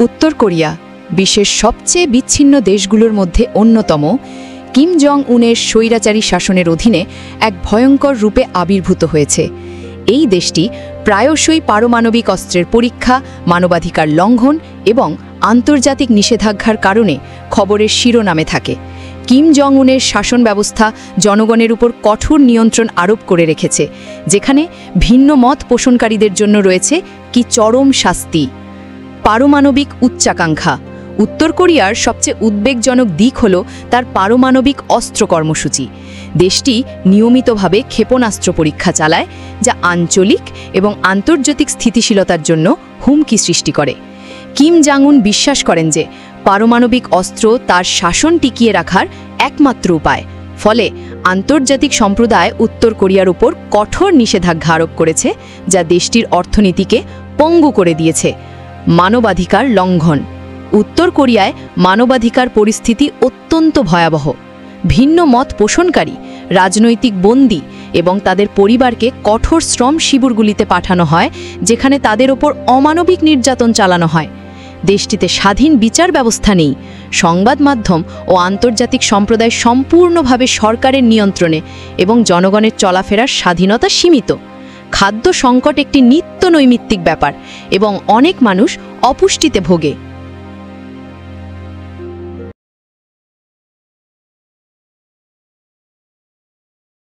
উত্তর কোরিয়া বিশ্বের সবচেয়ে বিচ্ছিন্ন দেশগুলোর মধ্যে অন্যতম। কিম জং উনের স্বৈরাচারী শাসনের অধীনে এক ভয়ঙ্কর রূপে আবির্ভূত হয়েছে। এই দেশটি প্রায়শই পারমাণবিক অস্ত্রের পরীক্ষা, মানবাধিকার লঙ্ঘন এবং আন্তর্জাতিক নিষেধাজ্ঞার কারণে খবরের শিরোনামে থাকে। কিম জং উনের শাসন ব্যবস্থা জনগণের উপর কঠোর নিয়ন্ত্রণ আরোপ করে রেখেছে, যেখানে ভিন্ন মত পোষণকারীদের জন্য রয়েছে কি চরম শাস্তি। পারমাণবিক উচ্চাকাঙ্ক্ষা। উত্তর কোরিয়ার সবচেয়ে উদ্বেগজনক দিক হল তার পারমাণবিক অস্ত্র কর্মসূচি। দেশটি নিয়মিতভাবে ক্ষেপণাস্ত্র পরীক্ষা চালায়, যা আঞ্চলিক এবং আন্তর্জাতিক স্থিতিশীলতার জন্য হুমকি সৃষ্টি করে। কিম জং উন বিশ্বাস করেন যে পারমাণবিক অস্ত্র তার শাসন টিকিয়ে রাখার একমাত্র উপায়। ফলে আন্তর্জাতিক সম্প্রদায় উত্তর কোরিয়ার উপর কঠোর নিষেধাজ্ঞা আরোপ করেছে, যা দেশটির অর্থনীতিকে পঙ্গু করে দিয়েছে। মানবাধিকার লঙ্ঘন। উত্তর কোরিয়ায় মানবাধিকার পরিস্থিতি অত্যন্ত ভয়াবহ। ভিন্ন মত পোষণকারী, রাজনৈতিক বন্দী এবং তাদের পরিবারকে কঠোর শ্রম শিবিরগুলিতে পাঠানো হয়, যেখানে তাদের ওপর অমানবিক নির্যাতন চালানো হয়। দেশটিতে স্বাধীন বিচার ব্যবস্থা নেই। সংবাদ মাধ্যম ও আন্তর্জাতিক সম্প্রদায় সম্পূর্ণভাবে সরকারের নিয়ন্ত্রণে এবং জনগণের চলাফেরার স্বাধীনতা সীমিত। খাদ্য সংকট একটি নিত্য নৈমিত্তিক ব্যাপার এবং অনেক মানুষ অপুষ্টিতে ভোগে।